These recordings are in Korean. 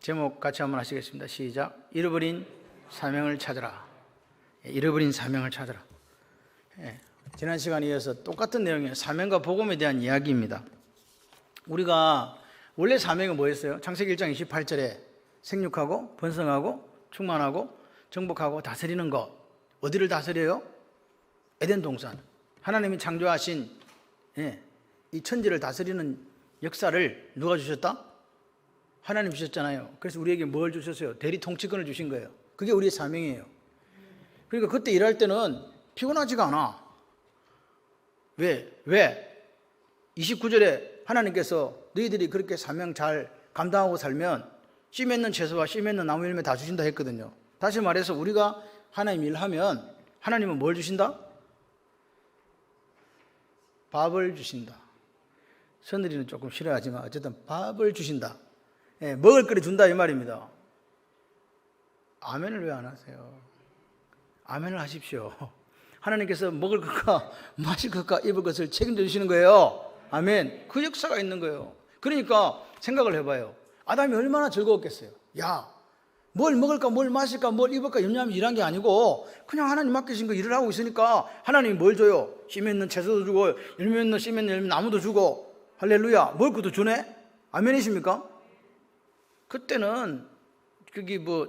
제목 같이 한번 하시겠습니다. 시작. 잃어버린 사명을 찾으라. 잃어버린 사명을 찾으라. 지난 시간에 이어서 똑같은 내용이에요. 사명과 복음에 대한 이야기입니다. 우리가 원래 사명은 뭐였어요? 창세기 1장 28절에 생육하고 번성하고 충만하고 정복하고 다스리는 것. 어디를 다스려요? 에덴 동산. 하나님이 창조하신 이 천지를 다스리는 역사를 누가 주셨다? 하나님 주셨잖아요. 그래서 우리에게 뭘 주셨어요? 대리 통치권을 주신 거예요. 그게 우리의 사명이에요. 그러니까 그때 일할 때는 피곤하지가 않아. 왜? 29절에 하나님께서 너희들이 그렇게 사명 잘 감당하고 살면 씨 맺는 채소와 씨 맺는 나무 열매 다 주신다 했거든요. 다시 말해서 우리가 하나님 일하면 하나님은 뭘 주신다? 밥을 주신다. 선들이는 조금 싫어하지만 어쨌든 밥을 주신다. 먹을 거리 준다 이 말입니다. 아멘을 왜 안 하세요? 아멘을 하십시오. 하나님께서 먹을 것과 마실 것과 입을 것을 책임져 주시는 거예요. 아멘. 그 역사가 있는 거예요. 그러니까 생각을 해봐요. 아담이 얼마나 즐거웠겠어요. 야, 뭘 먹을까 뭘 마실까 뭘 입을까 염려하면 일한 게 아니고 그냥 하나님 맡기신 거 일을 하고 있으니까 하나님이 뭘 줘요? 씨 맺는 채소도 주고 열매 맺는 씨 맺는 열매 나무도 주고 할렐루야. 먹을 것도 주네? 아멘이십니까? 그때는 그게 뭐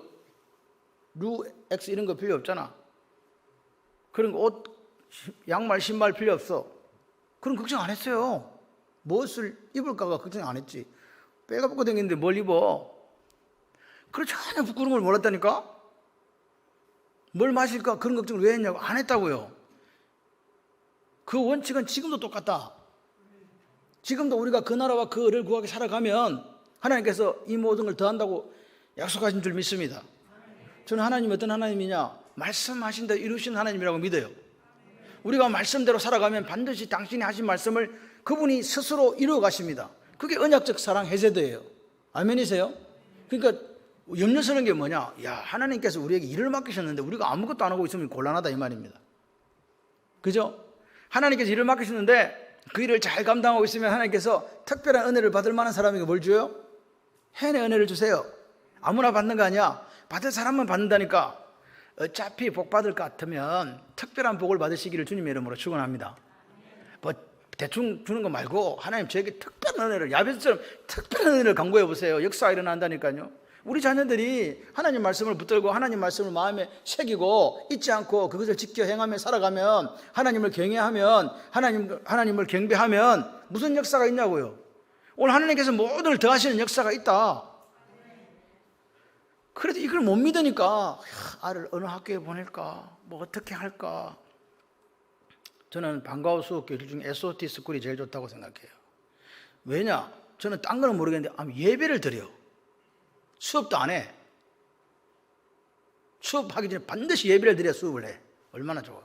루, 엑스 이런 거 필요 없잖아. 그런 거 옷, 양말, 신발 필요 없어. 그런 걱정 안 했어요. 무엇을 입을까가 걱정 안 했지. 빼가 벗고 다니는데 뭘 입어? 그걸 전혀 부끄러운 걸 몰랐다니까? 뭘 마실까? 그런 걱정을 왜 했냐고? 안 했다고요. 그 원칙은 지금도 똑같다. 지금도 우리가 그 나라와 그 을을 구하게 살아가면 하나님께서 이 모든 걸 더한다고 약속하신 줄 믿습니다. 저는 하나님이 어떤 하나님이냐? 말씀하신 대로 이루신 하나님이라고 믿어요. 우리가 말씀대로 살아가면 반드시 당신이 하신 말씀을 그분이 스스로 이루어 가십니다. 그게 언약적 사랑 헤세드예요. 아멘이세요? 그러니까 염려스러운 게 뭐냐? 야, 하나님께서 우리에게 일을 맡기셨는데 우리가 아무것도 안 하고 있으면 곤란하다 이 말입니다. 그죠? 하나님께서 일을 맡기셨는데 그 일을 잘 감당하고 있으면 하나님께서 특별한 은혜를 받을 만한 사람에게 뭘 줘요? 해내 은혜를 주세요. 아무나 받는 거 아니야. 받을 사람만 받는다니까. 어차피 복 받을 것 같으면 특별한 복을 받으시기를 주님의 이름으로 축원합니다. 뭐 대충 주는 거 말고 하나님 저에게 특별한 은혜를, 야베스처럼 특별한 은혜를 강구해 보세요. 역사가 일어난다니까요. 우리 자녀들이 하나님 말씀을 붙들고 하나님 말씀을 마음에 새기고 잊지 않고 그것을 지켜 행하며 살아가면, 하나님을 경외하면, 하나님을 경배하면 무슨 역사가 있냐고요. 오늘 하나님께서 모든 걸 더하시는 역사가 있다. 그래도 이걸 못 믿으니까 아를 어느 학교에 보낼까, 뭐 어떻게 할까. 저는 방과후 수업 교실 중에 SOT 스쿨이 제일 좋다고 생각해요. 왜냐? 저는 딴 거는 모르겠는데 예배를 드려. 수업도 안 해. 수업하기 전에 반드시 예배를 드려야 수업을 해. 얼마나 좋아.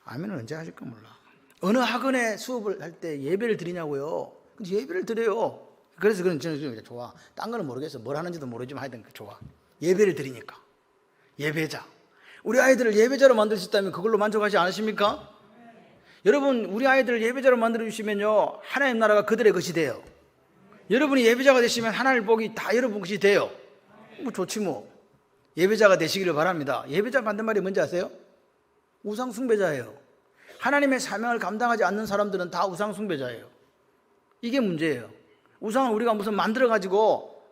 아멘은 언제 하실까 몰라. 어느 학원에 수업을 할 때 예배를 드리냐고요. 근데 예배를 드려요. 그래서 그건 저는 좋아. 딴 거는 모르겠어. 뭘 하는지도 모르지만 하여튼 좋아. 예배를 드리니까. 예배자. 우리 아이들을 예배자로 만들 수 있다면 그걸로 만족하지 않으십니까? 여러분, 우리 아이들을 예배자로 만들어 주시면요, 하나님 나라가 그들의 것이 돼요. 여러분이 예배자가 되시면 하나님 복이 다 여러분 것이 돼요. 뭐 좋지 뭐. 예배자가 되시기를 바랍니다. 예배자 받는 말이 뭔지 아세요? 우상 숭배자예요. 하나님의 사명을 감당하지 않는 사람들은 다 우상 숭배자예요. 이게 문제예요. 우상을 우리가 무슨 만들어가지고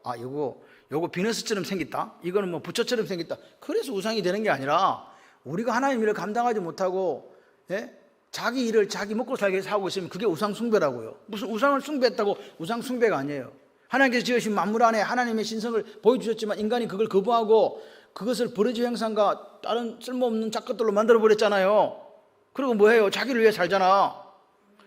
요거 비너스처럼 생겼다, 이거는 뭐 부처처럼 생겼다, 그래서 우상이 되는 게 아니라 우리가 하나님 일을 감당하지 못하고 자기 일을 자기 먹고 살기 위해서 하고 있으면 그게 우상 숭배라고요. 무슨 우상을 숭배했다고 우상 숭배가 아니에요. 하나님께서 지으신 만물 안에 하나님의 신성을 보여주셨지만 인간이 그걸 거부하고 그것을 버러지 형상과 다른 쓸모없는 작것들로 만들어버렸잖아요. 그리고 뭐해요? 자기를 위해 살잖아.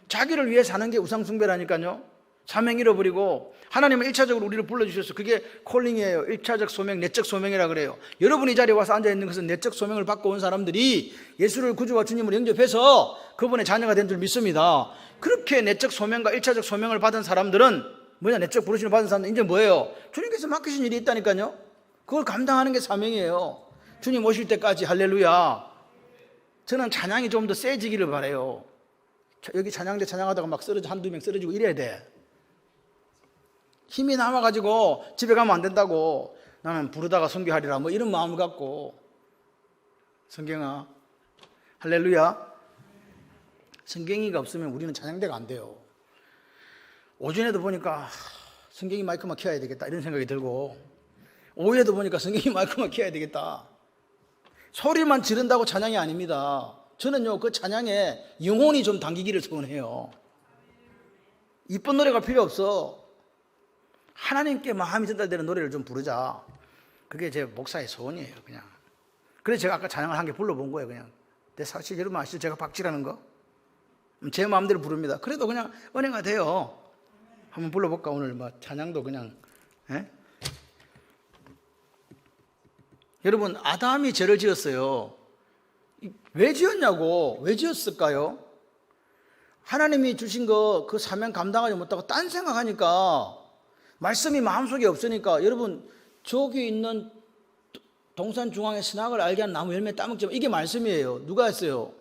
자기를 위해 사는 게 우상 숭배라니까요. 사명 잃어버리고 하나님은 1차적으로 우리를 불러주셔서 그게 콜링이에요. 1차적 소명, 내적 소명이라 그래요. 여러분이 이 자리에 와서 앉아있는 것은 내적 소명을 받고 온 사람들이 예수를 구주와 주님으로 영접해서 그분의 자녀가 된 줄 믿습니다. 그렇게 내적 소명과 1차적 소명을 받은 사람들은 내적 부르심을 받은 사람들은 이제 뭐예요? 주님께서 맡기신 일이 있다니까요. 그걸 감당하는 게 사명이에요. 주님 오실 때까지. 할렐루야. 저는 찬양이 좀 더 세지기를 바라요. 여기 찬양대 찬양하다가 막 쓰러져 한두 명 쓰러지고 이래야 돼. 힘이 남아가지고 집에 가면 안 된다고 나는 부르다가 선교하리라 뭐 이런 마음을 갖고. 성경아, 할렐루야. 성경이가 없으면 우리는 찬양대가 안 돼요. 오전에도 보니까 성경이 마이크만 켜야 되겠다 이런 생각이 들고, 오후에도 보니까 성경이 마이크만 켜야 되겠다. 소리만 지른다고 찬양이 아닙니다. 저는요 그 찬양에 영혼이 좀 담기기를 소원해요. 이쁜 노래가 필요 없어. 하나님께 마음이 전달되는 노래를 좀 부르자. 그게 제 목사의 소원이에요. 그냥. 그래서 제가 아까 찬양을 한 개 불러본 거예요. 그냥. 근데 사실 여러분 아시죠? 제가 박쥐라는 거? 제 마음대로 부릅니다. 그래도 그냥 은혜가 돼요. 한번 불러볼까? 오늘 뭐 찬양도 그냥. 에? 여러분, 아담이 죄를 지었어요. 왜 지었냐고? 왜 지었을까요? 하나님이 주신 거 그 사명 감당하지 못하고 딴 생각하니까, 말씀이 마음속에 없으니까. 여러분, 저기 있는 동산 중앙에 선악을 알게 한 나무 열매 따먹지 마. 이게 말씀이에요. 누가 했어요?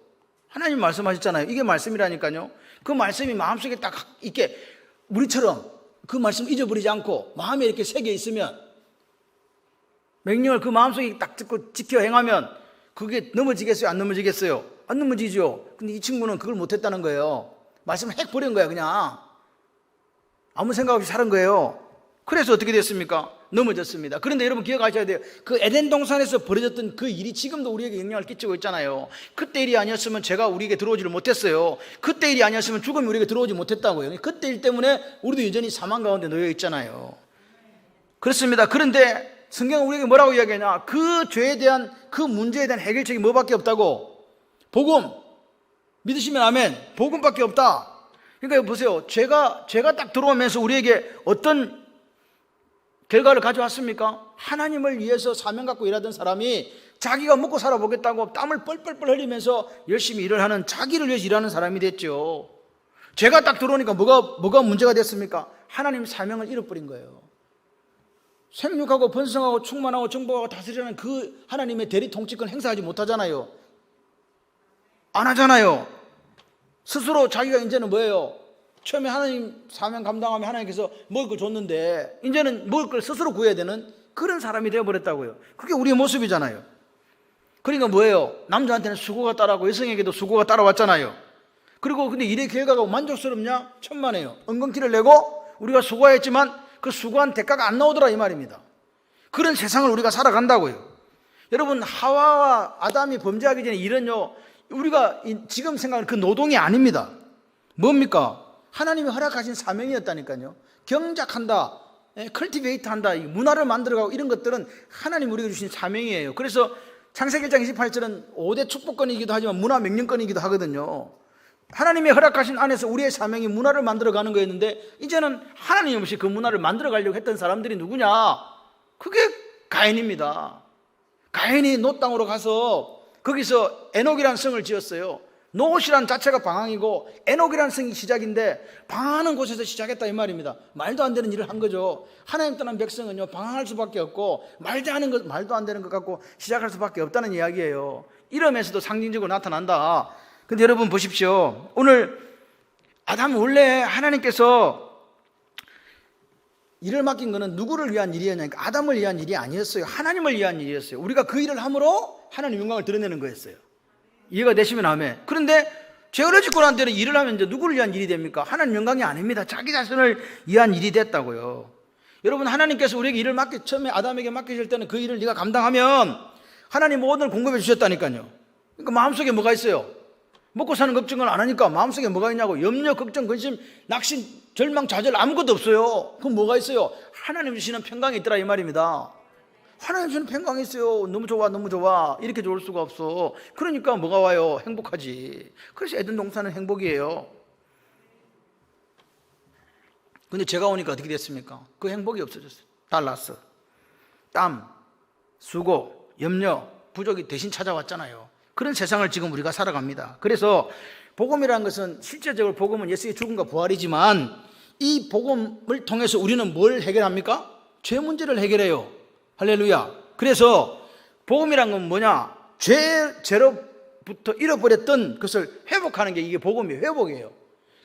하나님 말씀하셨잖아요. 이게 말씀이라니까요. 그 말씀이 마음속에 딱 있게, 우리처럼 그 말씀 잊어버리지 않고 마음에 이렇게 새겨 있으면, 명령을 그 마음속에 딱 듣고 지켜 행하면 그게 넘어지겠어요? 안 넘어지겠어요? 안 넘어지죠. 근데 이 친구는 그걸 못했다는 거예요. 말씀을 핵 버린 거야. 그냥 아무 생각 없이 사는 거예요. 그래서 어떻게 됐습니까? 넘어졌습니다. 그런데 여러분 기억하셔야 돼요. 그 에덴 동산에서 벌어졌던 그 일이 지금도 우리에게 영향을 끼치고 있잖아요. 그때 일이 아니었으면 죄가 우리에게 들어오지를 못했어요. 그때 일이 아니었으면 죽음이 우리에게 들어오지 못했다고요. 그때 일 때문에 우리도 여전히 사망 가운데 놓여 있잖아요. 그렇습니다. 그런데 성경은 우리에게 뭐라고 이야기하냐? 그 죄에 대한, 그 문제에 대한 해결책이 뭐밖에 없다고? 복음. 믿으시면 아멘. 복음밖에 없다. 그러니까 보세요. 죄가 딱 들어오면서 우리에게 어떤 결과를 가져왔습니까? 하나님을 위해서 사명 갖고 일하던 사람이 자기가 먹고 살아보겠다고 땀을 뻘뻘뻘 흘리면서 열심히 일을 하는, 자기를 위해서 일하는 사람이 됐죠. 죄가 딱 들어오니까 뭐가 문제가 됐습니까? 하나님 사명을 잃어버린 거예요. 생육하고 번성하고 충만하고 정복하고 다스리라는 그 하나님의 대리 통치권 행사하지 못하잖아요. 안 하잖아요. 스스로 자기가 이제는 뭐예요? 처음에 하나님 사명 감당하면 하나님께서 먹을 걸 줬는데 이제는 먹을 걸 스스로 구해야 되는 그런 사람이 되어버렸다고요. 그게 우리의 모습이잖아요. 그러니까 뭐예요? 남자한테는 수고가 따라고 여성에게도 수고가 따라왔잖아요. 그리고 근데 일의 결과가 만족스럽냐? 천만에요. 엉겅티를 내고 우리가 수고했지만 그 수고한 대가가 안 나오더라 이 말입니다. 그런 세상을 우리가 살아간다고요. 여러분, 하와와 아담이 범죄하기 전에 일은요, 우리가 지금 생각하는 그 노동이 아닙니다. 뭡니까? 하나님이 허락하신 사명이었다니까요. 경작한다, 컬티베이트 한다, 문화를 만들어가고 이런 것들은 하나님 우리에게 주신 사명이에요. 그래서 창세기 1장 28절은 5대 축복권이기도 하지만 문화 명령권이기도 하거든요. 하나님이 허락하신 안에서 우리의 사명이 문화를 만들어가는 거였는데, 이제는 하나님 없이 그 문화를 만들어가려고 했던 사람들이 누구냐? 그게 가인입니다. 가인이 노 땅으로 가서 거기서 에녹이라는 성을 지었어요. 노옷이란 자체가 방황이고 에녹이라는 성이 시작인데 방황하는 곳에서 시작했다 이 말입니다. 말도 안 되는 일을 한 거죠. 하나님 떠난 백성은요, 방황할 수밖에 없고 말도 안 되는 것 갖고 시작할 수밖에 없다는 이야기예요. 이러면서도 상징적으로 나타난다. 근데 여러분 보십시오. 오늘 아담은 원래 하나님께서 일을 맡긴 거는 누구를 위한 일이었냐니까 아담을 위한 일이 아니었어요. 하나님을 위한 일이었어요. 우리가 그 일을 함으로 하나님 영광을 드러내는 거였어요. 이해가 되시면 아멘. 그런데 죄를 짓고 난 데는 일을 하면 이제 누구를 위한 일이 됩니까? 하나님 영광이 아닙니다. 자기 자신을 위한 일이 됐다고요. 여러분, 하나님께서 우리에게 일을 처음에 아담에게 맡기실 때는 그 일을 네가 감당하면 하나님 모든 걸 공급해 주셨다니까요. 그러니까 마음속에 뭐가 있어요? 먹고 사는 걱정을 안 하니까 마음속에 뭐가 있냐고. 염려, 걱정, 근심, 낙심, 절망, 좌절 아무것도 없어요. 그럼 뭐가 있어요? 하나님 주시는 평강이 있더라 이 말입니다. 하나님 주시는 평강이 있어요. 너무 좋아, 너무 좋아. 이렇게 좋을 수가 없어. 그러니까 뭐가 와요? 행복하지. 그래서 에덴 동산은 행복이에요. 근데 제가 오니까 어떻게 됐습니까? 그 행복이 없어졌어요. 달랐어. 땀, 수고, 염려, 부족이 대신 찾아왔잖아요. 그런 세상을 지금 우리가 살아갑니다. 그래서 복음이라는 것은 실제적으로 복음은 예수의 죽음과 부활이지만 이 복음을 통해서 우리는 뭘 해결합니까? 죄 문제를 해결해요. 할렐루야. 그래서 복음이란 건 뭐냐? 죄로부터 잃어버렸던 것을 회복하는 게 이게 복음이에요. 회복이에요.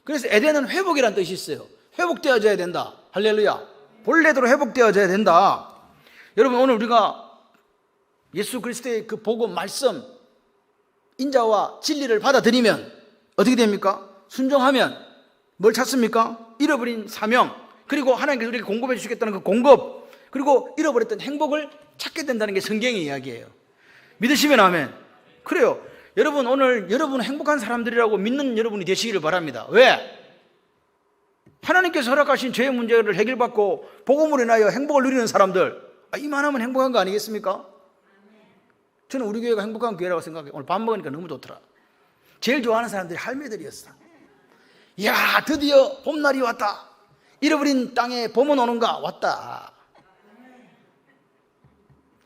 그래서 에덴은 회복이라는 뜻이 있어요. 회복되어져야 된다. 할렐루야. 본래대로 회복되어져야 된다. 여러분, 오늘 우리가 예수 그리스도의 그 복음, 말씀, 인자와 진리를 받아들이면 어떻게 됩니까? 순종하면 뭘 찾습니까? 잃어버린 사명, 그리고 하나님께서 우리에게 공급해 주시겠다는 그 공급, 그리고 잃어버렸던 행복을 찾게 된다는 게 성경의 이야기예요. 믿으시면 아멘. 그래요. 여러분, 오늘 여러분 행복한 사람들이라고 믿는 여러분이 되시기를 바랍니다. 왜? 하나님께서 허락하신 죄의 문제를 해결받고 복음으로 인하여 행복을 누리는 사람들, 이만하면 행복한 거 아니겠습니까? 저는 우리 교회가 행복한 교회라고 생각해요. 오늘 밥 먹으니까 너무 좋더라. 제일 좋아하는 사람들이 할매들이었어. 이야, 드디어 봄날이 왔다. 잃어버린 땅에 봄은 오는가? 왔다.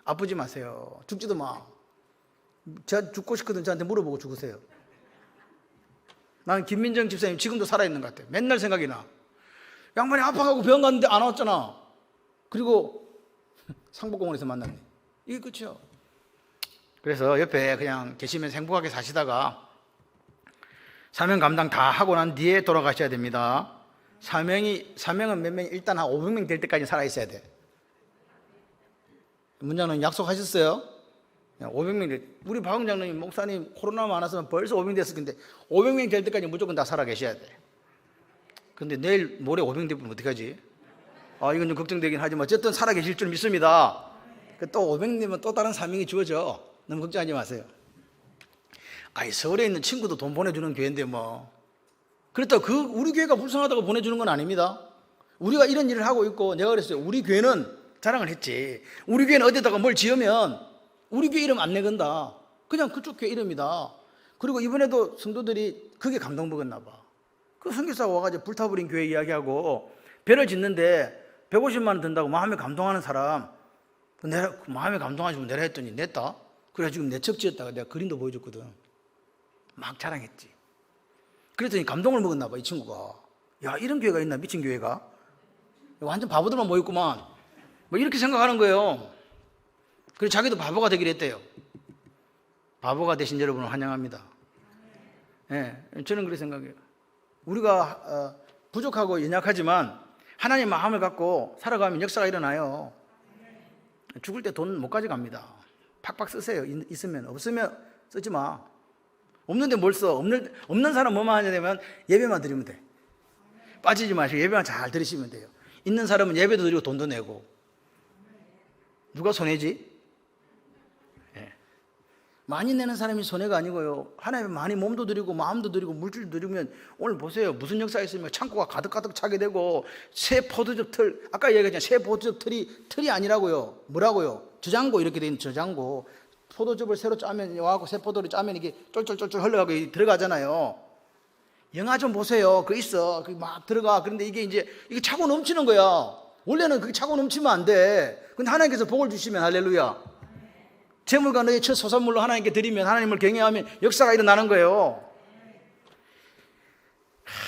아프지 마세요. 죽지도 마. 제가 죽고 싶거든 저한테 물어보고 죽으세요. 나는 김민정 집사님 지금도 살아있는 것 같아요. 맨날 생각이 나. 양반이 아파가고 병원 갔는데 안 왔잖아. 그리고 상복공원에서 만났네. 이게 끝이요. 그래서 옆에 그냥 계시면서 행복하게 사시다가 사명 감당 다 하고 난 뒤에 돌아가셔야 됩니다. 사명은 몇 명, 일단 한 500명 될 때까지 살아있어야 돼. 문장님 약속하셨어요? 500명, 우리 박원장님 목사님 코로나 많아서 벌써 500명 됐을 텐데 500명 될 때까지 무조건 다 살아 계셔야 돼. 근데 내일 모레 500명 되면 어떡하지? 이건 좀 걱정되긴 하지만 어쨌든 살아 계실 줄 믿습니다. 또 500명 되면 또 다른 사명이 주어져. 너무 걱정하지 마세요. 서울에 있는 친구도 돈 보내주는 교회인데 뭐. 그렇다고 우리 교회가 불쌍하다고 보내주는 건 아닙니다. 우리가 이런 일을 하고 있고, 내가 그랬어요. 우리 교회는 자랑을 했지. 우리 교회는 어디다가 뭘 지으면 우리 교회 이름 안 내건다. 그냥 그쪽 교회 이름이다. 그리고 이번에도 성도들이 그게 감동먹었나 봐. 그 선교사가 와가지고 불타버린 교회 이야기하고 배를 짓는데 150만 원 든다고 마음에 감동하는 사람, 마음에 감동하시면 내라 했더니 냈다. 그래서 지금 내 척 지었다가 내가 그림도 보여줬거든. 막 자랑했지. 그랬더니 감동을 먹었나 봐, 이 친구가. 야, 이런 교회가 있나, 미친 교회가. 완전 바보들만 모였구만. 뭐 이렇게 생각하는 거예요. 그래서 자기도 바보가 되기로 했대요. 바보가 되신 여러분을 환영합니다. 저는 그렇게 생각해요. 우리가 부족하고 연약하지만 하나님 마음을 갖고 살아가면 역사가 일어나요. 죽을 때 돈 못 가져갑니다. 팍팍 쓰세요. 있으면. 없으면 쓰지 마. 없는데 뭘 써? 없는 사람 뭐만 하냐 되면 예배만 드리면 돼. 빠지지 마시고 예배만 잘 드리시면 돼요. 있는 사람은 예배도 드리고 돈도 내고. 누가 손해지? 많이 내는 사람이 손해가 아니고요. 하나님 많이 몸도 드리고 마음도 드리고 물질도 드리면 오늘 보세요. 무슨 역사가 있으면 창고가 가득가득 차게 되고, 새 포도즙 틀, 아까 얘기했잖아요. 새 포도즙 틀이 아니라고요. 뭐라고요? 저장고, 이렇게 돼 있는 저장고. 포도즙을 새로 짜면 와갖고 새 포도를 짜면 이게 쫄쫄쫄쫄 흘러가고 들어가잖아요. 영화 좀 보세요. 그거 있어. 그게 막 들어가. 그런데 이게 차고 넘치는 거야. 원래는 그게 차고 넘치면 안 돼. 근데 하나님께서 복을 주시면 할렐루야. 재물과 너의 첫 소산물로 하나님께 드리면, 하나님을 경외하면 역사가 일어나는 거예요.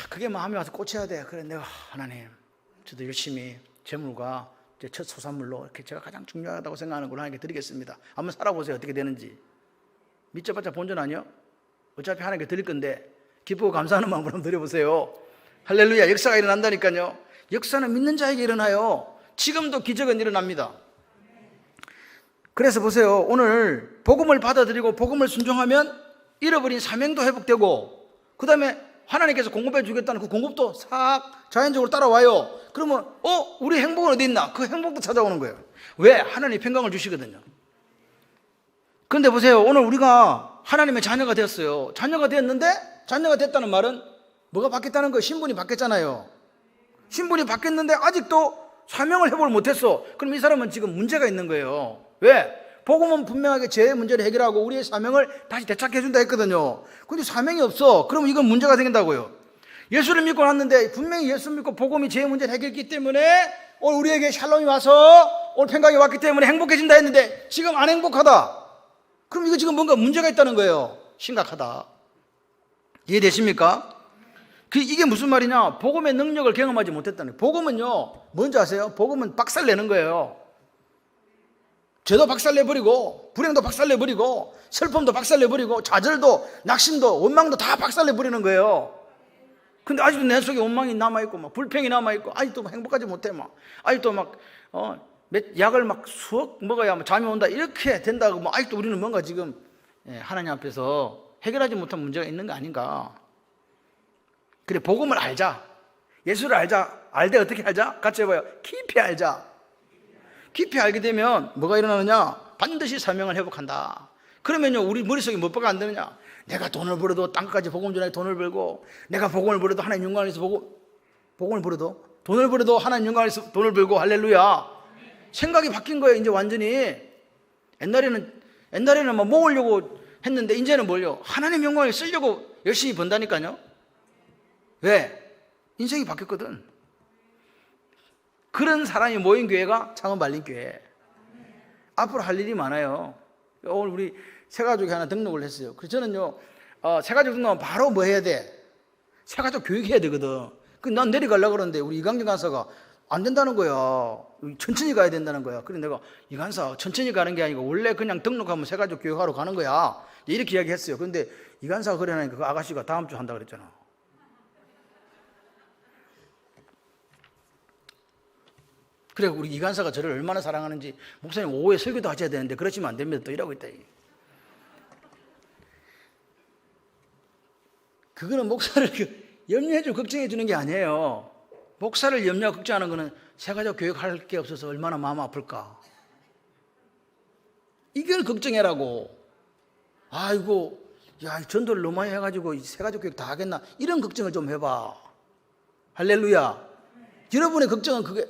그게 마음에 와서 꽂혀야 돼. 그래, 내가 하나님, 저도 열심히 재물과 첫 소산물로 이렇게 제가 가장 중요하다고 생각하는 걸 하나님께 드리겠습니다. 한번 살아보세요. 어떻게 되는지. 믿자봤자 본전 아니요? 어차피 하나님께 드릴 건데 기쁘고 감사하는 마음으로 한번 드려보세요. 할렐루야. 역사가 일어난다니까요. 역사는 믿는 자에게 일어나요. 지금도 기적은 일어납니다. 그래서 보세요. 오늘 복음을 받아들이고 복음을 순종하면 잃어버린 사명도 회복되고, 그 다음에 하나님께서 공급해 주겠다는 그 공급도 싹 자연적으로 따라와요. 그러면 우리 행복은 어디 있나? 그 행복도 찾아오는 거예요. 왜? 하나님이 평강을 주시거든요. 그런데 보세요. 오늘 우리가 하나님의 자녀가 되었어요. 자녀가 되었는데, 자녀가 됐다는 말은 뭐가 바뀌었다는 거예요? 신분이 바뀌었잖아요. 신분이 바뀌었는데 아직도 사명을 회복을 못했어. 그럼 이 사람은 지금 문제가 있는 거예요. 왜? 복음은 분명하게 죄의 문제를 해결하고 우리의 사명을 다시 되찾게 해준다 했거든요. 근데 사명이 없어. 그럼 이건 문제가 생긴다고요. 예수를 믿고 났는데 분명히 예수 믿고 복음이 죄의 문제를 해결했기 때문에 오늘 우리에게 샬롬이 와서 오늘 평강이 왔기 때문에 행복해진다 했는데 지금 안 행복하다. 그럼 이거 지금 뭔가 문제가 있다는 거예요. 심각하다. 이해되십니까? 이게 무슨 말이냐? 복음의 능력을 경험하지 못했다는 거예요. 복음은요, 뭔지 아세요? 복음은 박살내는 거예요. 죄도 박살내버리고, 불행도 박살내버리고, 슬픔도 박살내버리고, 좌절도, 낙심도, 원망도 다 박살내버리는 거예요. 근데 아직도 내 속에 원망이 남아있고, 막 불평이 남아있고, 아직도 행복하지 못해, 막. 아직도 막, 약을 막 수억 먹어야 뭐 잠이 온다. 이렇게 된다고, 뭐, 아직도 우리는 뭔가 지금, 하나님 앞에서 해결하지 못한 문제가 있는 거 아닌가. 그래, 복음을 알자. 예수를 알자. 알되 어떻게 알자? 같이 해봐요. 깊이 알자. 깊이 알게 되면 뭐가 일어나느냐? 반드시 사명을 회복한다. 그러면요, 우리 머릿속에 뭐가 안 되느냐? 내가 돈을 벌어도 땅까지 복음 전하게 돈을 벌고, 내가 복음을 벌어도 하나님 영광을 위해서 복음을 벌어도, 돈을 벌어도 하나님 영광을 위해서 돈을 벌고, 할렐루야. 생각이 바뀐 거예요, 이제 완전히. 옛날에는 뭐 모으려고 했는데, 이제는 뭘요? 하나님 영광을 쓰려고 열심히 번다니까요. 왜? 인생이 바뀌었거든. 그런 사람이 모인 교회가 창원 발림교회. 앞으로 할 일이 많아요. 오늘 우리 새가족이 하나 등록을 했어요. 그래서 저는요, 새가족 등록하면 바로 뭐 해야 돼? 새가족 교육해야 되거든. 난 내려가려고 그러는데 우리 이강진 간사가 안 된다는 거야. 천천히 가야 된다는 거야. 그래서 내가 이 간사 천천히 가는 게 아니고 원래 그냥 등록하면 새가족 교육하러 가는 거야. 이렇게 이야기했어요. 그런데 이 간사가 그래 하니까 그 아가씨가 다음 주 한다 그랬잖아. 그래, 우리 이간사가 저를 얼마나 사랑하는지, 목사님 오후에 설교도 하셔야 되는데 그러시면 안 됩니다. 또 이러고 있다. 그거는 목사를 염려해주고 걱정해주는 게 아니에요. 목사를 염려하고 걱정하는 거는 새가족 교육할 게 없어서 얼마나 마음 아플까. 이걸 걱정해라고. 아이고, 야, 전도를 너무 많이 해가지고 새가족 교육 다 하겠나. 이런 걱정을 좀 해봐. 할렐루야. 여러분의 걱정은 그게,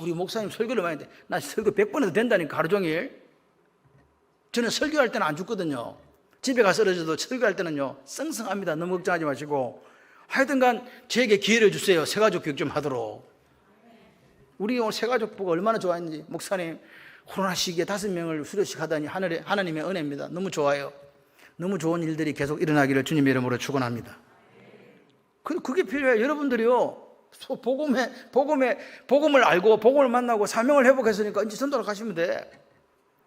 우리 목사님 설교를 많이 했는데 나 설교 100번 해도 된다니까, 하루 종일. 저는 설교할 때는 안 죽거든요. 집에 가서 쓰러져도 설교할 때는요 썽썽합니다. 너무 걱정하지 마시고 하여튼간 저에게 기회를 주세요. 새가족 교육 좀 하도록. 우리 오늘 새가족 보고 얼마나 좋아했는지. 목사님 코로나 시기에 5명을 수료식 하다니 하나님의 은혜입니다. 너무 좋아요. 너무 좋은 일들이 계속 일어나기를 주님의 이름으로 축원합니다. 그게 필요해요. 여러분들이요 복음을 알고 복음을 만나고 사명을 회복했으니까 이제 전도로 가시면 돼.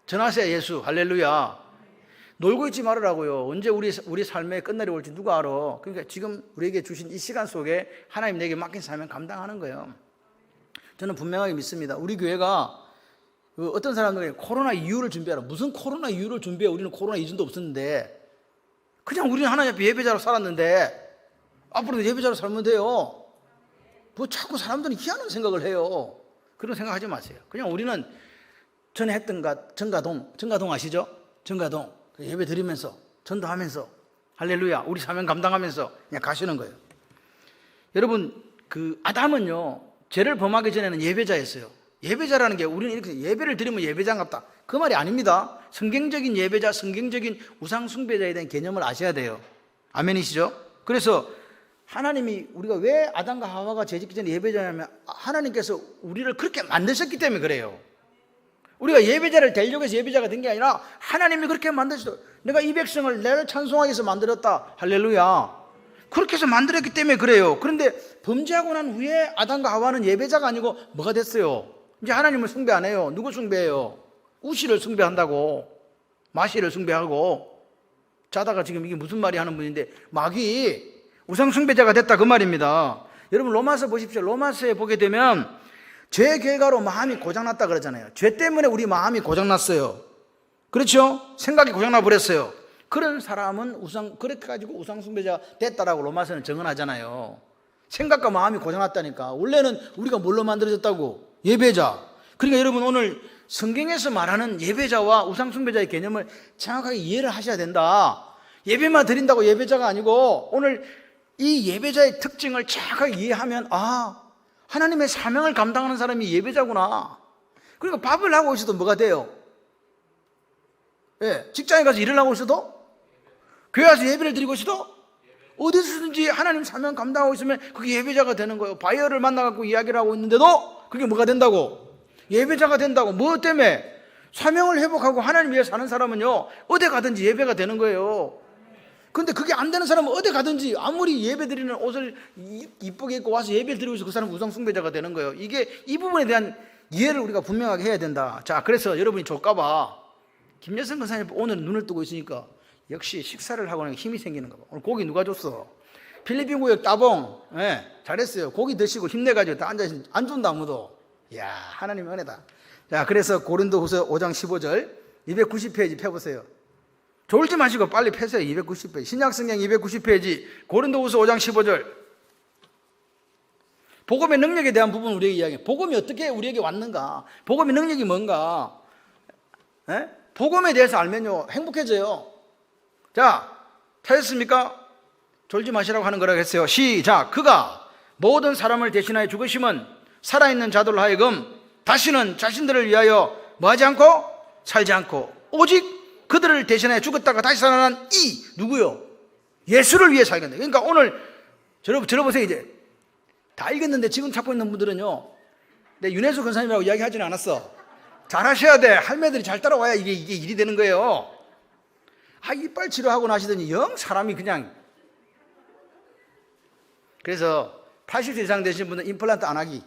전하세요. 예수. 할렐루야. 놀고 있지 말으라고요. 언제 우리 삶의 끝날이 올지 누가 알아. 그러니까 지금 우리에게 주신 이 시간 속에 하나님 내게 맡긴 사명 감당하는 거예요. 저는 분명하게 믿습니다. 우리 교회가 어떤 사람들이 코로나 이후를 준비하라. 무슨 코로나 이후를 준비해. 우리는 코로나 이전도 없었는데 그냥 우리는 하나님 앞에 예배자로 살았는데 앞으로도 예배자로 살면 돼요. 뭐 자꾸 사람들은 희한한 생각을 해요. 그런 생각하지 마세요. 그냥 우리는 전에 했던 정가동 아시죠? 정가동 예배 드리면서 전도하면서 할렐루야 우리 사명 감당하면서 그냥 가시는 거예요. 여러분 아담은요 죄를 범하기 전에는 예배자였어요. 예배자라는 게 우리는 이렇게 예배를 드리면 예배자인갑다 그 말이 아닙니다. 성경적인 예배자, 성경적인 우상 숭배자에 대한 개념을 아셔야 돼요. 아멘이시죠? 그래서 하나님이 우리가 왜 아담과 하와가 죄짓기 전에 예배자냐면 하나님께서 우리를 그렇게 만드셨기 때문에 그래요. 우리가 예배자를 되려고 해서 예배자가 된 게 아니라 하나님이 그렇게 만드셨어요. 내가 이 백성을 나를 찬송하기 위해서 만들었다. 할렐루야. 그렇게 해서 만들었기 때문에 그래요. 그런데 범죄하고 난 후에 아담과 하와는 예배자가 아니고 뭐가 됐어요? 이제 하나님을 숭배 안 해요. 누구 숭배해요? 우시를 숭배한다고. 마시를 숭배하고. 자다가 지금 이게 무슨 말이 하는 분인데 마귀 우상 숭배자가 됐다 그 말입니다. 여러분 로마서 보십시오. 로마서에 보게 되면 죄 결과로 마음이 고장났다 그러잖아요. 죄 때문에 우리 마음이 고장났어요. 그렇죠? 생각이 고장나 버렸어요. 그런 사람은 그렇게 가지고 우상 숭배자 됐다라고 로마서는 정언하잖아요. 생각과 마음이 고장났다니까. 원래는 우리가 뭘로 만들어졌다고? 예배자. 그러니까 여러분 오늘 성경에서 말하는 예배자와 우상 숭배자의 개념을 정확하게 이해를 하셔야 된다. 예배만 드린다고 예배자가 아니고 오늘 이 예배자의 특징을 정확하게 이해하면 하나님의 사명을 감당하는 사람이 예배자구나. 그러니까 밥을 하고 있어도 뭐가 돼요? 직장에 가서 일을 하고 있어도 교회 와서 예배를 드리고 있어도 어디서든지 하나님 사명 감당하고 있으면 그게 예배자가 되는 거예요. 바이어를 만나갖고 이야기를 하고 있는데도 그게 뭐가 된다고? 예배자가 된다고. 뭐 때문에? 사명을 회복하고 하나님 위해 사는 사람은요 어디 가든지 예배가 되는 거예요. 근데 그게 안 되는 사람은 어디 가든지 아무리 예배 드리는 옷을 이쁘게 입고 와서 예배를 드리고 있어 그 사람은 우상 숭배자가 되는 거예요. 이 부분에 대한 이해를 우리가 분명하게 해야 된다. 자, 그래서 여러분이 조까봐 김여성 권사님 오늘 눈을 뜨고 있으니까 역시 식사를 하고 나면 힘이 생기는 거 봐. 오늘 고기 누가 줬어? 필리핀 구역 따봉. 예, 잘했어요. 고기 드시고 힘내가지고 다 앉아있는, 안 준다, 아무도. 이야, 하나님의 은혜다. 자, 그래서 고린도후서 5장 15절, 290페이지 펴보세요. 졸지 마시고 빨리 펴세요. 290페이지. 신약성경 290페이지, 고린도후서 5장 15절. 복음의 능력에 대한 부분 우리에게 이야기해요. 복음이 어떻게 우리에게 왔는가? 복음의 능력이 뭔가? 예? 복음에 대해서 알면요, 행복해져요. 자, 찾았습니까? 졸지 마시라고 하는 거라고 했어요. 시작. 그가 모든 사람을 대신하여 죽으심은 살아있는 자들로 하여금 다시는 자신들을 위하여 뭐하지 않고 살지 않고 오직 그들을 대신하여 죽었다가 다시 살아난 이 누구요? 예수를 위해 살겠네. 그러니까 오늘 들어보세요. 이제 다 읽었는데 지금 찾고 있는 분들은요, 내 윤혜수 권사님이라고 이야기하지는 않았어. 잘하셔야 돼. 할매들이 잘 따라와야 이게 일이 되는 거예요. 이빨 치료하고 나시더니 영 사람이 그냥. 그래서 80세 이상 되신 분은 임플란트 안 하기.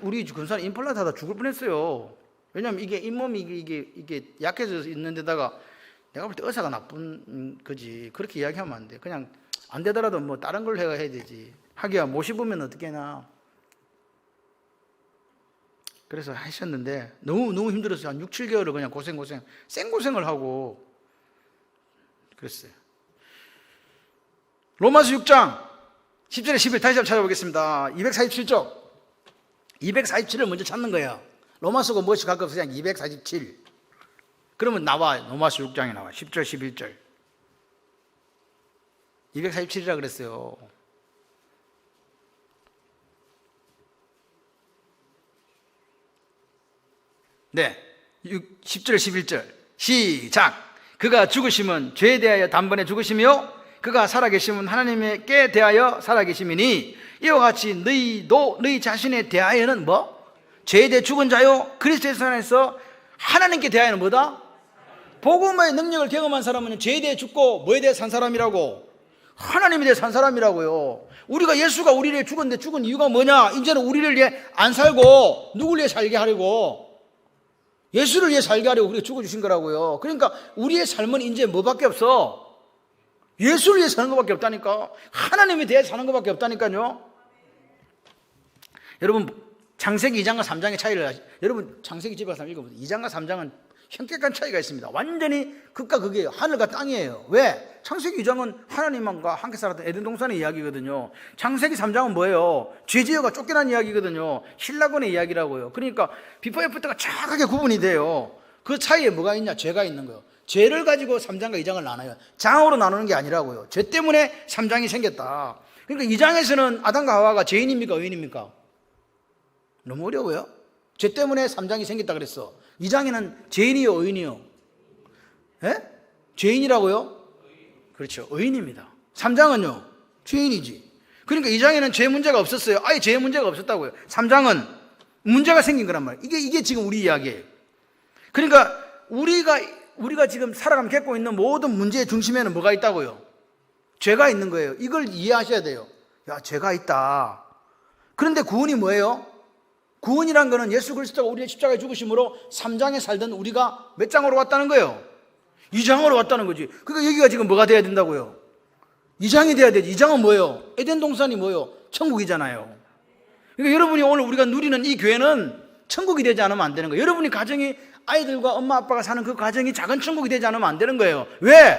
우리 권사님 임플란트 하다 죽을 뻔했어요. 왜냐하면 이게 잇몸이 이게 약해져 있는 데다가 내가 볼 때 의사가 나쁜 거지. 그렇게 이야기하면 안 돼. 그냥 안 되더라도 뭐 다른 걸 해야 되지. 하기야 못 씹으면 어떻게 하나. 그래서 하셨는데 너무 힘들었어요. 한 6, 7개월을 그냥 생고생을 하고 그랬어요. 로마서 6장 10절에 11 다시 한번 찾아보겠습니다. 247쪽. 247을 먼저 찾는 거예요. 로마서가 무엇이 가깝으냐? 247. 그러면 나와. 로마서 6장에 나와. 10절 11절. 247이라 그랬어요. 네, 10절 11절 시작. 그가 죽으심은 죄에 대하여 단번에 죽으시며 그가 살아계심은 하나님께 대하여 살아계심이니 이와 같이 너희도 너희 자신에 대하여는 뭐? 죄에 대해 죽은 자요 그리스도의 안에서 하나님께 대하여는 뭐다? 복음의 능력을 경험한 사람은 죄에 대해 죽고 뭐에 대해 산 사람이라고? 하나님에 대해 산 사람이라고요. 우리가 예수가 우리를 위해 죽었는데 죽은 이유가 뭐냐? 이제는 우리를 위해 안 살고 누구를 위해 살게 하려고, 예수를 위해 살게 하려고 우리가 죽어주신 거라고요. 그러니까 우리의 삶은 이제 뭐밖에 없어? 예수를 위해 사는 것밖에 없다니까. 하나님에 대해 사는 것밖에 없다니까요. 여러분 창세기 2장과 3장의 차이를 여러분 창세기 집에 가서 읽어보세요. 2장과 3장은 현격한 차이가 있습니다. 완전히 극과 극이에요. 하늘과 땅이에요. 왜? 창세기 2장은 하나님과 함께 살았던 에덴 동산의 이야기거든요. 창세기 3장은 뭐예요? 죄지어가 쫓겨난 이야기거든요. 신라곤의 이야기라고요. 그러니까 비포 애프터가 정확하게 구분이 돼요. 그 차이에 뭐가 있냐? 죄가 있는 거예요. 죄를 가지고 3장과 2장을 나눠요. 장으로 나누는 게 아니라고요. 죄 때문에 3장이 생겼다. 그러니까 2장에서는 아담과 하와가 죄인입니까? 의인입니까? 너무 어려워요. 죄 때문에 3장이 생겼다 그랬어. 2장에는 죄인이요 의인이요? 예? 죄인이라고요? 그렇죠. 의인입니다. 3장은요? 죄인이지. 그러니까 2장에는 죄 문제가 없었어요. 아예 죄 문제가 없었다고요. 3장은 문제가 생긴 거란 말이에요. 이게 지금 우리 이야기예요. 그러니까 우리가 지금 살아가며 겪고 있는 모든 문제의 중심에는 뭐가 있다고요? 죄가 있는 거예요. 이걸 이해하셔야 돼요. 야, 죄가 있다. 그런데 구원이 뭐예요? 구원이란 거는 예수 그리스도가 우리의 십자가에 죽으심으로 3장에 살던 우리가 몇 장으로 왔다는 거예요? 2장으로 왔다는 거지. 그러니까 여기가 지금 뭐가 돼야 된다고요? 2장이 돼야 되지. 2장은 뭐예요? 에덴 동산이 뭐예요? 천국이잖아요. 그러니까 여러분이 오늘 우리가 누리는 이 교회는 천국이 되지 않으면 안 되는 거예요. 여러분이 가정이 아이들과 엄마 아빠가 사는 그 가정이 작은 천국이 되지 않으면 안 되는 거예요. 왜?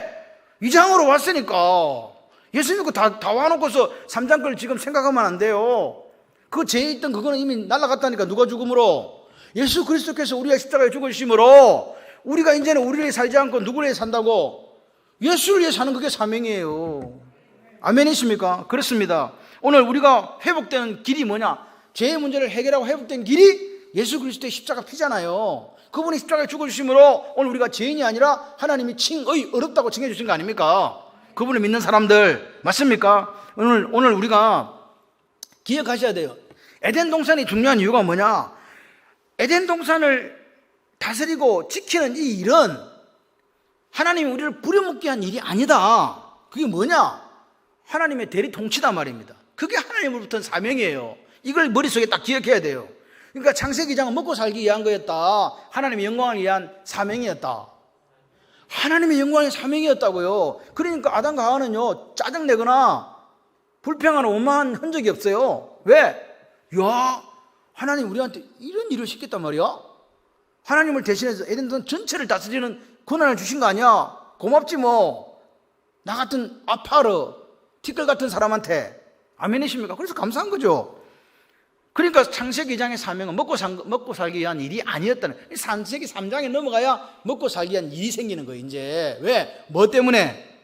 2장으로 왔으니까. 예수 믿고 다 와놓고서 3장 걸 지금 생각하면 안 돼요. 그 죄에 있던 그거는 이미 날아갔다니까. 누가 죽음으로? 예수 그리스도께서 우리의 십자가에 죽으심으로 우리가 이제는 우리를 위해 살지 않고 누구를 위해 산다고? 예수를 위해 사는 그게 사명이에요. 아멘이십니까? 그렇습니다. 오늘 우리가 회복되는 길이 뭐냐? 죄의 문제를 해결하고 회복된 길이 예수 그리스도의 십자가 피잖아요. 그분이 십자가에 죽어주심으로 오늘 우리가 죄인이 아니라 하나님이 어렵다고 칭해주신 거 아닙니까? 그분을 믿는 사람들 맞습니까? 오늘 우리가 기억하셔야 돼요. 에덴 동산이 중요한 이유가 뭐냐? 에덴 동산을 다스리고 지키는 이 일은 하나님이 우리를 부려먹게 한 일이 아니다. 그게 뭐냐? 하나님의 대리 통치다 말입니다. 그게 하나님으로부터는 사명이에요. 이걸 머릿속에 딱 기억해야 돼요. 그러니까 창세기 2장은 먹고 살기 위한 거였다. 하나님의 영광을 위한 사명이었다. 하나님의 영광의 사명이었다고요. 그러니까 아담과 하와는요 짜증내거나 불평하는 원망한 흔적이 없어요. 왜? 야, 하나님 우리한테 이런 일을 시켰단 말이야? 하나님을 대신해서 에덴동 전체를 다스리는 권한을 주신 거 아니야? 고맙지 뭐. 나 같은 아파르, 티끌 같은 사람한테. 아멘이십니까? 그래서 감사한 거죠. 그러니까 창세기 2장의 사명은 먹고 살기 위한 일이 아니었다는. 창세기 3장에 넘어가야 먹고 살기 위한 일이 생기는 거예요. 이제 왜? 뭐 때문에?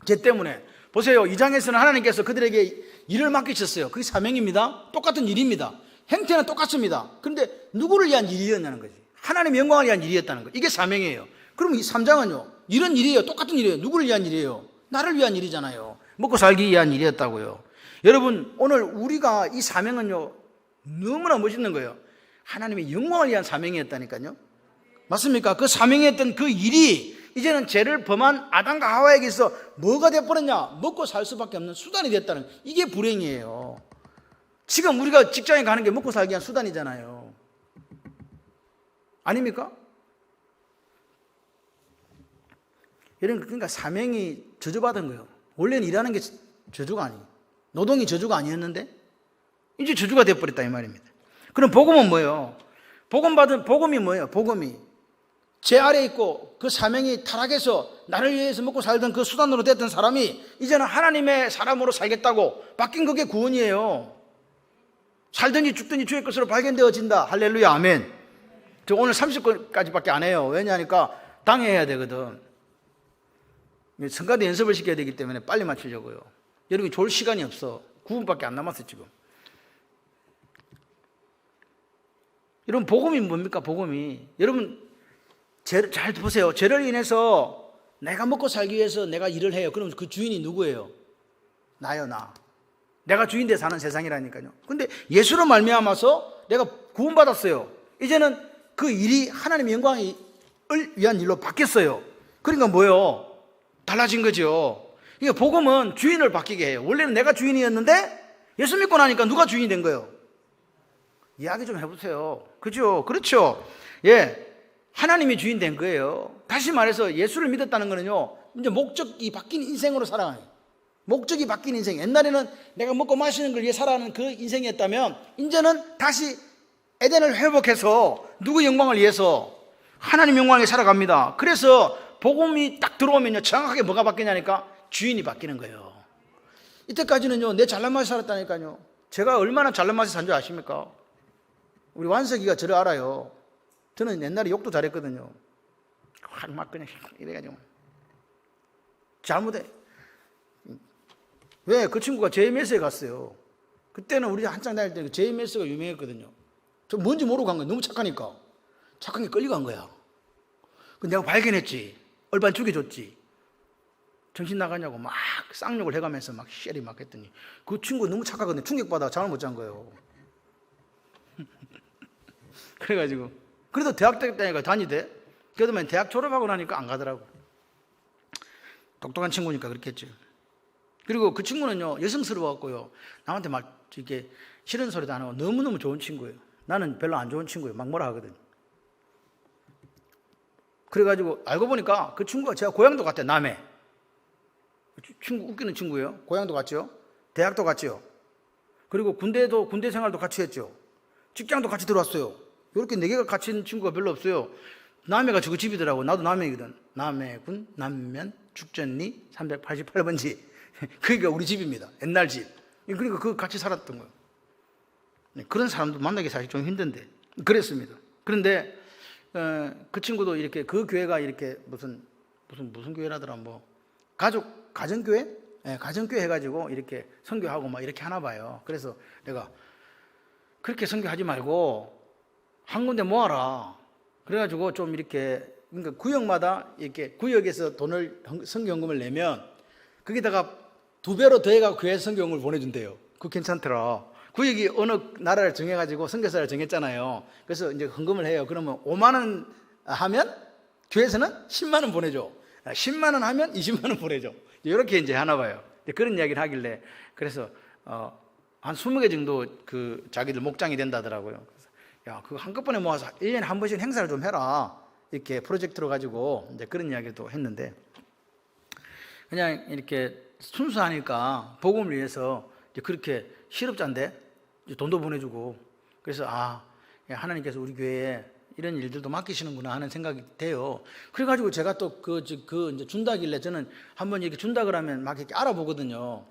죄 때문에. 보세요. 2장에서는 하나님께서 그들에게 일을 맡기셨어요. 그게 사명입니다. 똑같은 일입니다. 행태는 똑같습니다. 그런데 누구를 위한 일이었냐는 거지. 하나님의 영광을 위한 일이었다는 거예요. 이게 사명이에요. 그럼 이 3장은요. 이런 일이에요. 똑같은 일이에요. 누구를 위한 일이에요? 나를 위한 일이잖아요. 먹고 살기 위한 일이었다고요. 여러분, 오늘 우리가 이 사명은요, 너무나 멋있는 거예요. 하나님의 영광을 위한 사명이었다니까요. 맞습니까? 그 사명이었던 그 일이 이제는 죄를 범한 아담과 하와에게서 뭐가 되어버렸냐? 먹고 살 수밖에 없는 수단이 됐다는, 이게 불행이에요. 지금 우리가 직장에 가는 게 먹고 살기 위한 수단이잖아요. 아닙니까? 여러분, 그러니까 사명이 저주받은 거예요. 원래는 일하는 게 저주가 아니에요. 노동이 저주가 아니었는데 이제 저주가 되어버렸다 이 말입니다. 그럼 복음은 뭐예요? 복음이 뭐예요? 복음이 제 아래에 있고 그 사명이 타락해서 나를 위해서 먹고 살던 그 수단으로 됐던 사람이 이제는 하나님의 사람으로 살겠다고 바뀐, 그게 구원이에요. 살든지 죽든지 주의 것으로 발견되어진다. 할렐루야, 아멘. 저 오늘 30건까지밖에 안 해요. 왜냐하니까 당해야 되거든. 성가대 연습을 시켜야 되기 때문에 빨리 맞추려고요. 여러분이 졸 시간이 없어. 9분밖에 안 남았어 지금. 여러분, 복음이 뭡니까? 복음이, 여러분 잘 보세요. 죄를 인해서 내가 먹고 살기 위해서 내가 일을 해요. 그럼 그 주인이 누구예요? 나요, 나. 내가 주인 돼 사는 세상이라니까요. 근데 예수로 말미암아서 내가 구원받았어요. 이제는 그 일이 하나님의 영광을 위한 일로 바뀌었어요. 그러니까 뭐예요? 달라진 거죠. 이게 복음은 주인을 바뀌게 해요. 원래는 내가 주인이었는데 예수 믿고 나니까 누가 주인이 된 거예요? 이야기 좀 해보세요. 그죠? 그렇죠. 예. 하나님이 주인 된 거예요. 다시 말해서 예수를 믿었다는 거는요, 이제 목적이 바뀐 인생으로 살아가요. 목적이 바뀐 인생. 옛날에는 내가 먹고 마시는 걸 위해 살아가는 그 인생이었다면, 이제는 다시 에덴을 회복해서 누구 영광을 위해서? 하나님 영광에 살아갑니다. 그래서 복음이 딱 들어오면요, 정확하게 뭐가 바뀌냐니까 주인이 바뀌는 거예요. 이때까지는요, 내 잘난 맛에 살았다니까요. 제가 얼마나 잘난 맛에 산 줄 아십니까? 우리 완석이가 저를 알아요. 저는 옛날에 욕도 잘했거든요. 막 그냥 이래가지고 잘못해. 왜? 그 친구가 JMS에 갔어요. 그때는 우리 한창 다닐 때 JMS가 유명했거든요. 저 뭔지 모르고 간 거예요. 너무 착하니까. 착한 게 끌려간 거야. 그 내가 발견했지. 얼반 죽여줬지. 정신 나가냐고 막 쌍욕을 해가면서 막 쉐리 막 했더니 그 친구 너무 착하거든요. 충격받아 잠을 못 잔 거예요. 그래가지고 그래도 대학 때니까 다니대. 그러더니 대학 졸업하고 나니까 안 가더라고. 똑똑한 친구니까 그렇겠죠. 그리고 그 친구는요, 여성스러워갖고요, 남한테 막 이렇게 싫은 소리도 안 하고 너무너무 좋은 친구예요. 나는 별로 안 좋은 친구예요. 막 뭐라 하거든. 그래가지고 알고 보니까 그 친구가 제가 고향도 같아요. 남해. 친구, 웃기는 친구예요. 고향도 같죠. 대학도 같죠. 그리고 군대 생활도 같이 했죠. 직장도 같이 들어왔어요. 이렇게 4개가 같이 있는 친구가 별로 없어요. 남해가 저거 집이더라고. 나도 남해이거든. 남해군 남면 죽전리 388번지. 그러니까 우리 집입니다. 옛날 집. 그러니까 그 같이 살았던 거예요. 그런 사람도 만나기 사실 좀 힘든데 그랬습니다. 그런데 그 친구도 이렇게 그 교회가 이렇게 무슨 교회라더라, 뭐 가정교회? 네, 가정교회 해가지고 이렇게 선교하고 막 이렇게 하나 봐요. 그래서 내가 그렇게 선교하지 말고 한 군데 모아라. 그래가지고 좀 이렇게, 그러니까 구역마다 이렇게 구역에서 돈을 선교연금을 내면 거기다가 2배로 더해가 교회 선교연금을 보내준대요. 그거 괜찮더라. 구역이 어느 나라를 정해가지고 선교사를 정했잖아요. 그래서 이제 헌금을 해요. 그러면 5만 원 하면 교회에서는 10만 원 보내줘. 10만 원 하면 20만 원 보내줘. 이렇게 이제 하나 봐요. 그런 이야기를 하길래 그래서 한 20개 정도 그 자기들 목장이 된다더라고요. 그래서 야, 그거 한꺼번에 모아서 1년에 한 번씩 행사를 좀 해라. 이렇게 프로젝트로 가지고 이제 그런 이야기도 했는데, 그냥 이렇게 순수하니까 복음을 위해서 이제 그렇게 실업자인데 이제 돈도 보내주고 그래서 하나님께서 우리 교회에 이런 일들도 맡기시는구나 하는 생각이 돼요. 그래가지고 제가 또 이제 준다길래 저는 한번 이렇게 준다 그러면 막 이렇게 알아보거든요.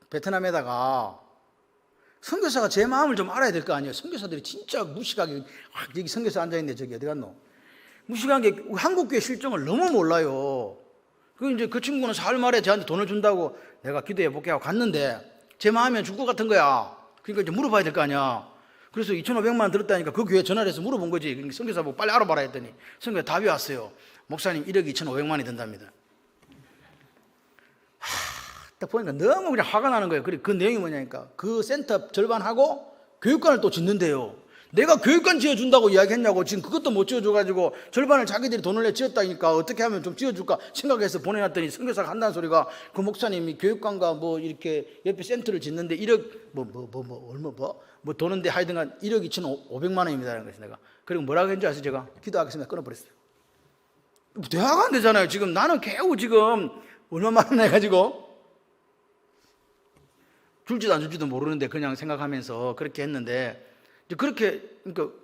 베트남에다가 선교사가 제 마음을 좀 알아야 될 거 아니에요. 선교사들이 진짜 무식하게 여기 선교사 앉아있는데 저기 어디 갔노? 무식한 게 한국 교회 실정을 너무 몰라요. 그 친구는 사흘 말에 저한테 돈을 준다고 내가 기도해 볼게 하고 갔는데 제 마음에 줄 것 같은 거야. 그러니까 이제 물어봐야 될 거 아니야. 그래서 2,500만 원 들었다니까 그 교회 전화를 해서 물어본 거지. 그러니까 선교사 보고 빨리 알아봐라 했더니 선교사 답이 왔어요. 목사님 1억 2,500만 원이 든답니다. 딱 보니까 너무 그냥 화가 나는 거예요. 그 내용이 뭐냐니까 그 센터 절반하고 교육관을 또 짓는데요. 내가 교육관 지어준다고 이야기했냐고 지금 그것도 못 지어줘가지고 절반을 자기들이 돈을 내 지었다니까 어떻게 하면 좀 지어줄까 생각해서 보내놨더니 선교사가 한다는 소리가 그 목사님이 교육관과 뭐 이렇게 옆에 센터를 짓는데 1억 얼마 도는데 하여튼간 1억 2,500만 원입니다라는 거지. 내가 그리고 뭐라고 했는지 아세요? 제가 기도하겠습니다 끊어버렸어요. 대화가 안 되잖아요. 지금 나는 겨우 지금 얼마만 원 해가지고 줄지도 안 줄지도 모르는데 그냥 생각하면서 그렇게 했는데 그렇게 그러니까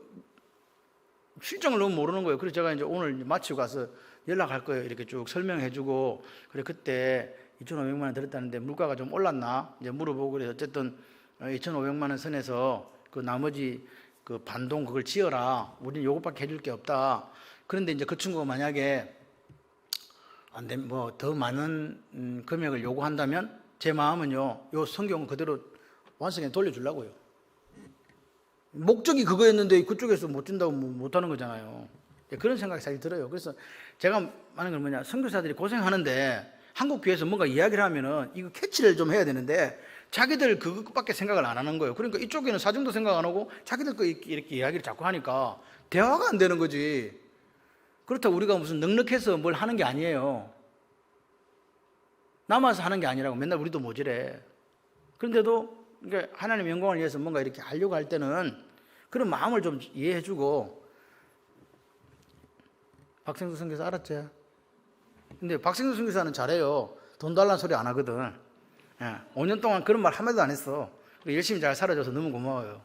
실정을 너무 모르는 거예요. 그래서 제가 이제 오늘 마치고 가서 연락할 거예요. 이렇게 쭉 설명해주고 그래 그때 2,500만 원 들었다는데 물가가 좀 올랐나 이제 물어보고 그래서 어쨌든 2,500만 원 선에서 그 나머지 그 반동 그걸 지어라. 우리는 요것밖에 해줄 게 없다. 그런데 이제 그 친구가 만약에 안 되면 뭐 더 많은 금액을 요구한다면 제 마음은요, 요 성경 그대로 완성해 돌려주려고요. 목적이 그거였는데 그쪽에서 못 준다고 못 하는 거잖아요. 그런 생각이 사실 들어요. 그래서 제가 하는 건 뭐냐, 선교사들이 고생하는데 한국 교회에서 뭔가 이야기를 하면은 이거 캐치를 좀 해야 되는데 자기들 그것밖에 생각을 안 하는 거예요. 그러니까 이쪽에는 사정도 생각 안 하고 자기들 거 이렇게 이야기를 자꾸 하니까 대화가 안 되는 거지. 그렇다고 우리가 무슨 넉넉해서 뭘 하는 게 아니에요. 남아서 하는 게 아니라고. 맨날 우리도 모질해. 그런데도 그러니까 하나님의 영광을 위해서 뭔가 이렇게 하려고 할 때는 그런 마음을 좀 이해해주고. 박생수 선교사 알았지? 근데 박생수 선교사는 잘해요. 돈 달라는 소리 안 하거든. 5년 동안 그런 말 한마디도 안 했어. 열심히 잘 살아줘서 너무 고마워요.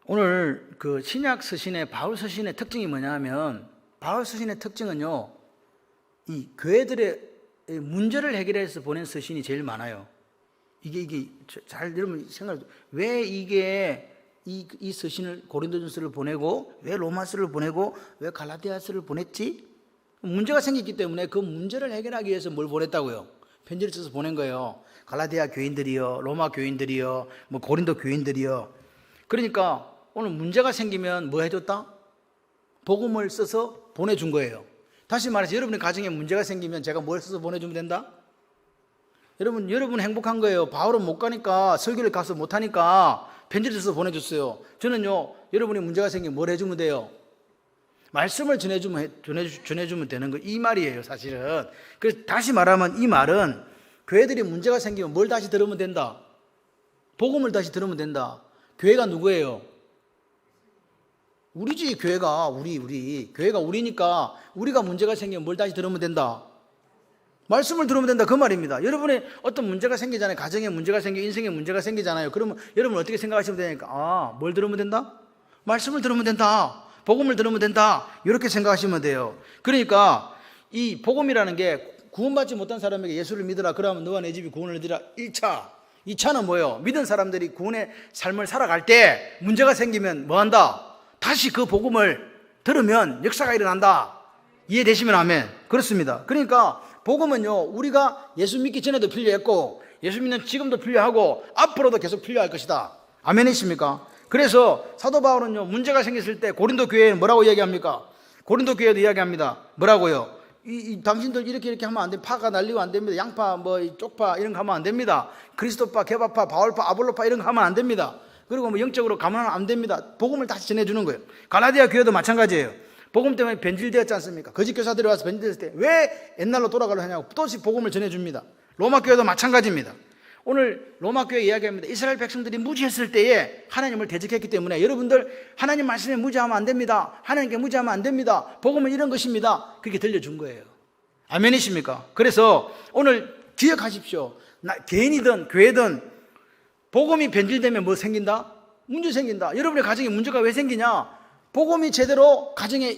오늘 그 신약 서신의 바울 서신의 특징이 뭐냐면, 바울 서신의 특징은요, 이 교회들의 문제를 해결해서 보낸 서신이 제일 많아요. 이게 잘 여러분 생각해, 왜 이게 이 서신을 고린도전서를 보내고 왜 로마서를 보내고 왜 갈라디아서를 보냈지? 문제가 생겼기 때문에 그 문제를 해결하기 위해서 뭘 보냈다고요? 편지를 써서 보낸 거예요. 갈라디아 교인들이요, 로마 교인들이요, 뭐 고린도 교인들이요. 그러니까 오늘 문제가 생기면 뭐 해줬다? 복음을 써서 보내준 거예요. 다시 말해서 여러분의 가정에 문제가 생기면 제가 뭘 써서 보내주면 된다? 여러분 행복한 거예요. 바울은 못 가니까, 설교를 가서 못 하니까 편지를 써서 보내줬어요. 저는요, 여러분이 문제가 생기면 뭘 해주면 돼요? 말씀을 전해주면 되는 거, 이 말이에요, 사실은. 그래서 다시 말하면 이 말은 교회들이 문제가 생기면 뭘 다시 들으면 된다? 복음을 다시 들으면 된다. 교회가 누구예요? 우리지. 교회가 우리 교회가 우리니까 우리가 문제가 생기면 뭘 다시 들으면 된다? 말씀을 들으면 된다, 그 말입니다. 여러분의 어떤 문제가 생기잖아요. 가정에 문제가 생기고 인생에 문제가 생기잖아요. 그러면 여러분 어떻게 생각하시면 되니까, 뭘 들으면 된다? 말씀을 들으면 된다, 복음을 들으면 된다, 이렇게 생각하시면 돼요. 그러니까 이 복음이라는 게 구원받지 못한 사람에게 예수를 믿으라, 그러면 너와 내 집이 구원을 얻으리라. 1차. 2차는 뭐예요? 믿은 사람들이 구원의 삶을 살아갈 때 문제가 생기면 뭐 한다? 다시 그 복음을 들으면 역사가 일어난다. 이해되시면 아멘. 그렇습니다. 그러니까 복음은요, 우리가 예수 믿기 전에도 필요했고 예수 믿는 지금도 필요하고 앞으로도 계속 필요할 것이다. 아멘이십니까? 그래서 사도 바울은요, 문제가 생겼을 때 고린도 교회에 뭐라고 이야기합니까? 고린도 교회도 이야기합니다. 뭐라고요? 당신들 이렇게 하면 안 돼. 파가 날리고 안 됩니다. 양파, 쪽파 이런 거 하면 안 됩니다. 그리스도파, 개바파, 바울파, 아볼로파 이런 거 하면 안 됩니다. 그리고 영적으로 가면 안 됩니다. 복음을 다시 전해주는 거예요. 갈라디아 교회도 마찬가지예요. 복음 때문에 변질되었지 않습니까? 거짓 교사들이 와서 변질됐을 때 왜 옛날로 돌아가려 하냐고 또다시 복음을 전해줍니다. 로마 교회도 마찬가지입니다. 오늘 로마 교회 이야기합니다. 이스라엘 백성들이 무지했을 때에 하나님을 대적했기 때문에 여러분들 하나님 말씀에 무지하면 안 됩니다. 하나님께 무지하면 안 됩니다. 복음은 이런 것입니다. 그렇게 들려준 거예요. 아멘이십니까? 그래서 오늘 기억하십시오. 개인이든 교회든 복음이 변질되면 뭐 생긴다? 문제 생긴다. 여러분의 가정에 문제가 왜 생기냐? 복음이 제대로 가정에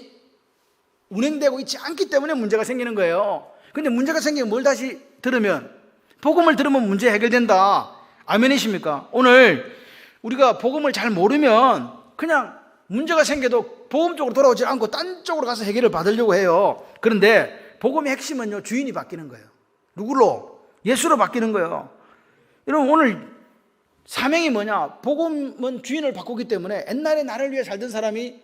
운행되고 있지 않기 때문에 문제가 생기는 거예요. 근데 문제가 생기면 뭘 다시 들으면? 복음을 들으면 문제 해결된다. 아멘이십니까? 오늘 우리가 복음을 잘 모르면 그냥 문제가 생겨도 복음 쪽으로 돌아오지 않고 딴 쪽으로 가서 해결을 받으려고 해요. 그런데 복음의 핵심은요, 주인이 바뀌는 거예요. 누구로? 예수로 바뀌는 거예요. 여러분, 오늘 사명이 뭐냐? 복음은 주인을 바꾸기 때문에 옛날에 나를 위해 살던 사람이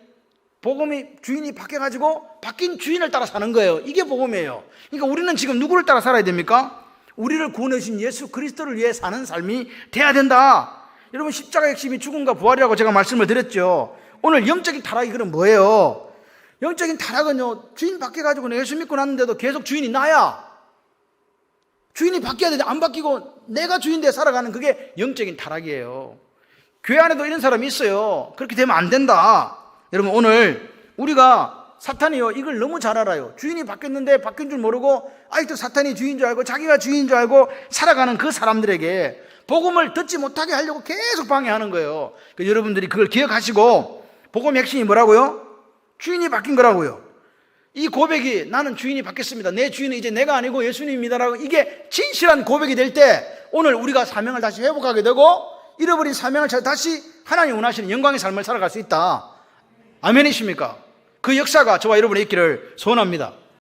복음이 주인이 바뀌어가지고 바뀐 주인을 따라 사는 거예요. 이게 복음이에요. 그러니까 우리는 지금 누구를 따라 살아야 됩니까? 우리를 구원하신 예수 그리스도를 위해 사는 삶이 돼야 된다. 여러분, 십자가의 핵심이 죽음과 부활이라고 제가 말씀을 드렸죠. 오늘 영적인 타락이 그럼 뭐예요? 영적인 타락은요, 주인 바뀌어가지고 내가 예수 믿고 났는데도 계속 주인이 나야. 주인이 바뀌어야 되는데 안 바뀌고 내가 주인 돼 살아가는 그게 영적인 타락이에요. 교회 안에도 이런 사람이 있어요. 그렇게 되면 안 된다. 여러분, 오늘 우리가 사탄이요, 이걸 너무 잘 알아요. 주인이 바뀌었는데 바뀐 줄 모르고 아직도 사탄이 주인 줄 알고 자기가 주인 줄 알고 살아가는 그 사람들에게 복음을 듣지 못하게 하려고 계속 방해하는 거예요. 그러니까 여러분들이 그걸 기억하시고, 복음의 핵심이 뭐라고요? 주인이 바뀐 거라고요. 이 고백이 나는 주인이 바뀌었습니다. 내 주인은 이제 내가 아니고 예수님입니다라고, 이게 진실한 고백이 될 때 오늘 우리가 사명을 다시 회복하게 되고 잃어버린 사명을 다시 하나님 원하시는 영광의 삶을 살아갈 수 있다. 아멘이십니까? 그 역사가 저와 여러분의 있기를 소원합니다.